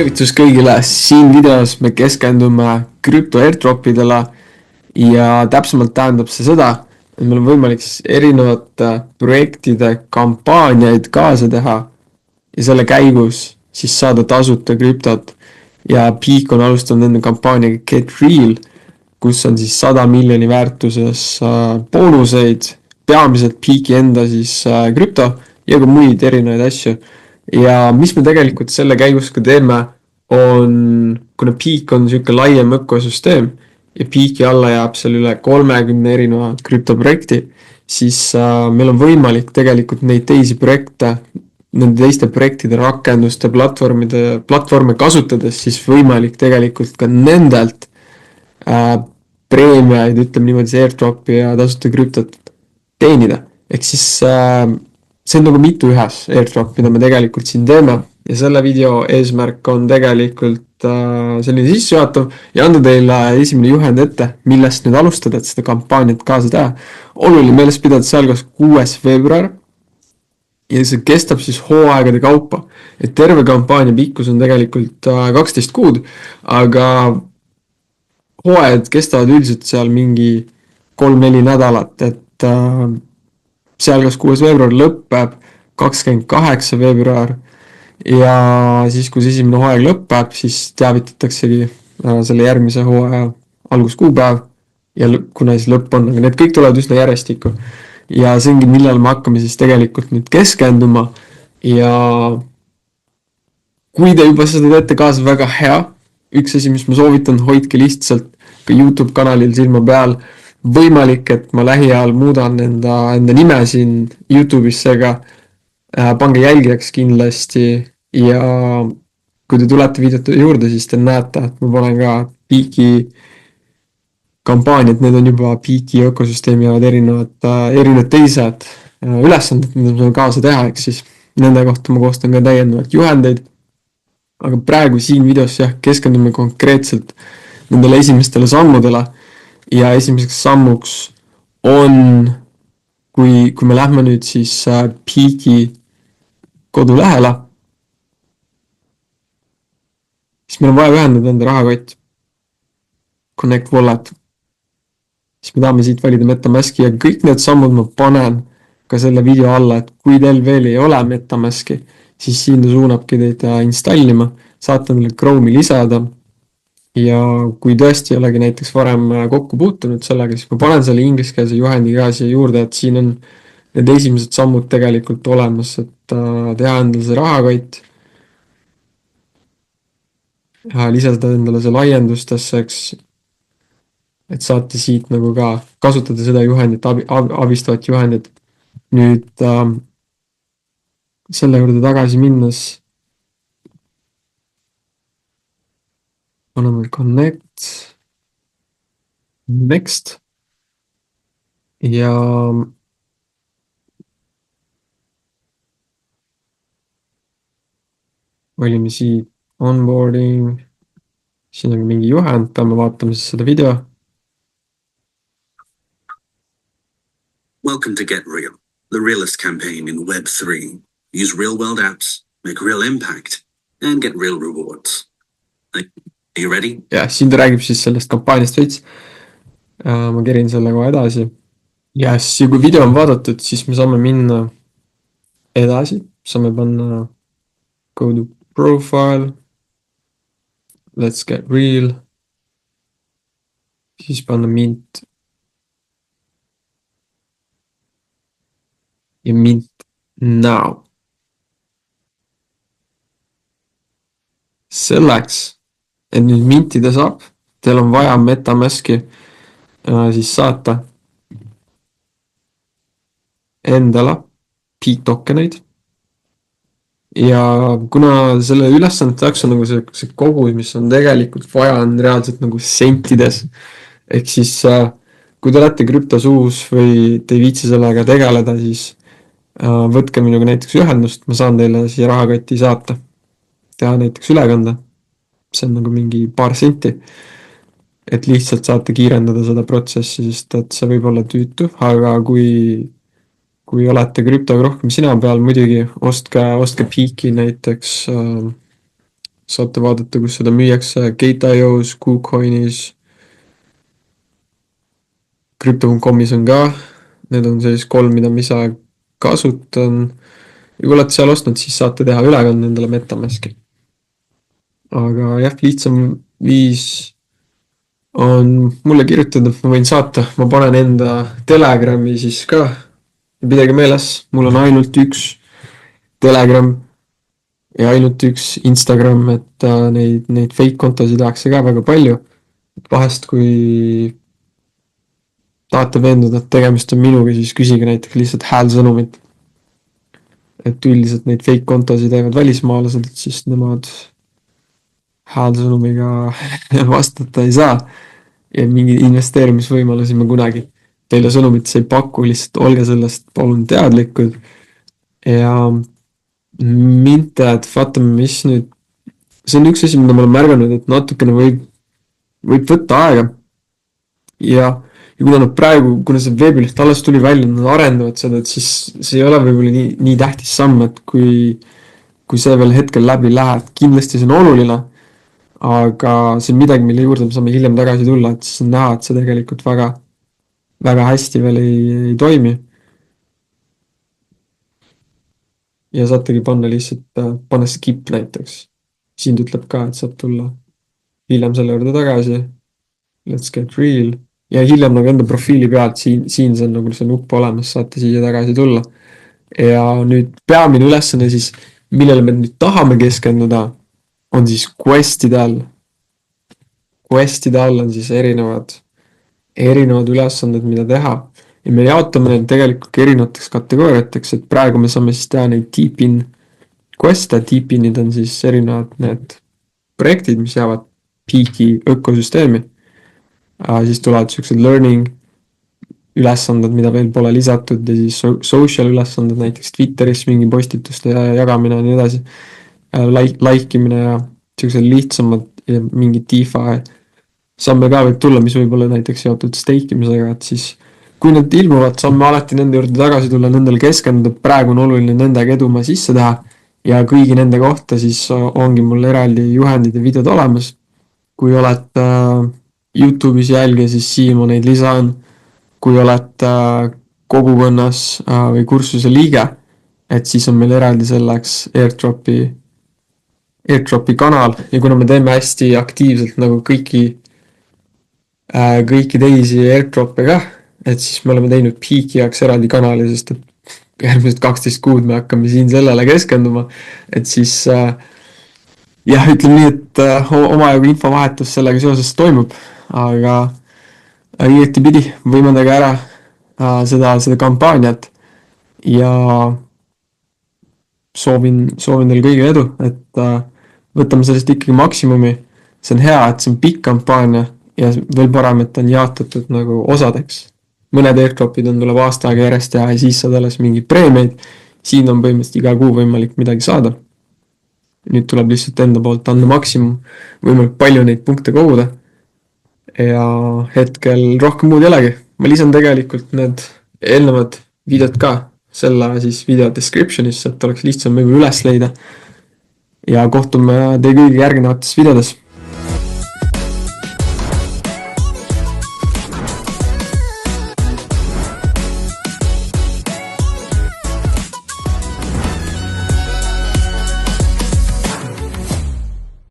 tervitus kõigile, siin videos me keskendume krüpto airdropidele ja täpsemalt tähendab see seda, et meil on võimalik siis erinevate projektide kampaaniaid kaasa teha ja selle käigus siis saada tasuta krüptot. Ja Peak on alustanud enne kampaaniaga Get Real, kus on siis 100 miljoni väärtuses boonuseid, peamiselt Peaki enda siis krüpto ja ka muid erinevaid asju. Ja mis me tegelikult selle käigus ka teeme, on, kuna Peak on niisugune laiem ökosüsteem ja Peaki alla jääb seal üle 30 erineva krüptoprojekti, siis meil on võimalik tegelikult neid teisi projekte, nende teiste projektide rakenduste platvorme kasutades siis võimalik tegelikult ka nendelt preemiaid, ütleme niimoodi see airdropi ja tasuta krüptot teenida. Ehk siis see on nagu mitu ühes airdrop, mida me tegelikult siin teeme ja selle video eesmärk on tegelikult selline sissejuhatav ja anda teile esimene juhend ette, millest nüüd alustada, et seda kampaaniat kaasa teha. Oluline meeles pidada sealgas 6. veebruar ja see kestab siis hooaegade kaupa. Et terve kampaania pikkus on tegelikult 12 kuud, aga hooajad kestavad üldiselt seal mingi 3-4 nädalat, et sealgas 6. veebruar lõpeb 28. veebruar ja siis, kui see esimene hooaeg lõpeb, siis teavitataksegi selle järgmise hooaja alguskuupäev ja kuna siis lõpp on, aga need kõik tulevad üsna järjestikku. Ja see ongi, millal me hakkame siis tegelikult nüüd keskenduma ja kui te juba seda teete kaasa, väga hea. Üks asi, mis ma soovitan, hoidke lihtsalt ka YouTube kanalil silma peal. Võimalik, et ma lähiajal muudan enda nime siin YouTube'is, seega pange jälgijaks kindlasti ja kui te tulete videote juurde, siis te näete, et ma panen ka Peaki kampaaniad, need on juba Peaki ökosüsteemi jäävad erinevad teised ülesanded, mida me saame kaasa teha, ehk siis nende kohta ma koostan ka täiendavalt juhendeid. Aga praegu siin videos keskendume konkreetselt nendele esimestele sammudele ja esimeseks sammuks on, kui me lähme nüüd siis Peaki kodulehele, siis meil on vaja ühendada enda rahakott, Connect Wallet. Siis me tahame siit valida MetaMaski ja kõik need sammud ma panen ka selle video alla, et kui teil veel ei ole MetaMaski, siis siin ta suunabki teid installima, saate endale Chrome'i lisada ja kui tõesti ei olegi näiteks varem kokku puutunud sellega, siis ma panen selle ingliskeelse juhendi ka siia juurde, et siin on need esimesed sammud tegelikult olemas, et teha endale see rahakott, lisada endale see laiendustesse, eks, et saate siit nagu ka kasutada seda juhendit, abistavat juhendit. Nüüd selle juurde tagasi minnes anname Connect, Next ja valime siit onboarding, siin on mingi juhend, peame vaatama siis seda video. Welcome to Get Real, the realest campaign in Web3. Use real-world apps, make real impact, and get real rewards. Are you ready? Ja, siin ta räägib siis sellest kampaaniast veits. Ma kerin selle kohe edasi. Ja siis kui video on vaadatud, siis me saame minna edasi. Saame panna go to profile. Let's get real. Siis panna mint. Ja mint now. Selleks, et nüüd mintida saab, teil on vaja MetaMaski siis saata endale Peak tokeneid. Ja kuna selle ülesande jaoks on nagu see kogus, mis on tegelikult vaja, on reaalselt nagu sentides. Ehk siis kui te olete krüptos uus või te ei viitsi sellega tegeleda, siis võtke minuga näiteks ühendust, ma saan teile siia rahakotti saata, teha näiteks ülekande, see on nagu mingi paar senti, et lihtsalt saate kiirendada seda protsessi, sest et see võib olla tüütu, aga kui olete krüptoga rohkem sina peal, muidugi ostke Peaki näiteks saate vaadata, kus seda müüakse Gate.io's, KuCoinis, Crypto.comis on ka. Need on siis 3, mida ma ise kasutan. ja kui olete seal ostnud, siis saate teha ülekande endale MetaMaski. aga jah, lihtsam viis on mulle kirjutada, ma võin saata, ma panen enda Telegrami siis ka. ja pidage meeles, mul on ainult üks Telegram ja ainult üks Instagram, et neid fake kontosid tehakse ka väga palju. vahest, kui tahate veenduda, et tegemist on minuga, siis küsige näiteks lihtsalt häälsõnumit. et üldiselt neid fake kontosid teevad välismaalased, et siis nemad häälsõnumiga vastata ei saa. ja mingeid investeerimisvõimalusi ma kunagi teile sõnumites ei paku, lihtsalt olge sellest palun teadlikud. ja Minted, vaatame, mis nüüd, see on üks asi, mida ma olen märganud, et natukene võib võtta aega. ja kuna nad praegu, kuna see veebileht alles tuli välja, nad arendavad seda, et siis see ei ole võib-olla nii tähtis samm, et kui see veel hetkel läbi läheb, kindlasti see on oluline, aga see on midagi, mille juurde me saame hiljem tagasi tulla, et siis on näha, et see tegelikult väga, väga hästi veel ei toimi. ja saategi panna lihtsalt, panna skip näiteks. siin ütleb ka, et saab tulla hiljem selle juurde tagasi. Let's get real. ja hiljem nagu enda profiili pealt, siin see on nagu see nupp olemas, saate siia tagasi tulla. ja nüüd peamine ülesanne siis, millele me nüüd tahame keskenduda, on siis quest'ide all. Quest'ide all on siis erinevad ülesanded, mida teha. ja me jaotame need tegelikult erinevateks kategooriateks, et praegu me saame siis teha neid deep-in quest'e, deep-in'id on siis erinevad need projektid, mis jäävad Peaki ökosüsteemi. siis tulevad siuksed learning ülesanded, mida veel pole lisatud ja siis social ülesanded, näiteks Twitteris mingi postituste jagamine ja nii edasi. Like-imine ja siuksed lihtsamad ja mingid DeFi samme ka võib tulla, mis võib olla näiteks seotud stake imisega, et siis kui need ilmuvad, saame alati nende juurde tagasi tulla, nendele keskenduda, praegu on oluline nendega edumaa sisse teha ja kõigi nende kohta siis ongi mul eraldi juhendid ja videod olemas. kui olete YouTube'is jälgija, siis siin ma neid lisan. kui olete kogukonnas või kursuse liige, et siis on meil eraldi selleks airdropi kanal ja kuna me teeme hästi aktiivselt nagu kõiki teisi airdrop'e ka, et siis me oleme teinud Peaki jaoks eraldi kanali, sest et järgmised 12 kuud me hakkame siin sellele keskenduma, et siis jah, ütleme nii, et omajagu infovahetus sellega seoses toimub, aga õieti pidi võimaldage ära seda kampaaniat ja soovin teile kõigile edu, et võtame sellest ikkagi maksimumi. see on hea, et see on pikk kampaania ja veel parem, et on jaotatud nagu osadeks. mõned airdropid tuleb aasta aega järjest teha ja siis saad alles mingeid preemiaid. siin on põhimõtteliselt iga kuu võimalik midagi saada. nüüd tuleb lihtsalt enda poolt anda maksimum, võimalik palju neid punkte koguda. ja hetkel rohkem muud ei olegi. ma lisan tegelikult need eelnevad videod ka selle siis video description'isse, et oleks lihtsam üles leida. ja kohtume teie kõigi järgnevates videodes.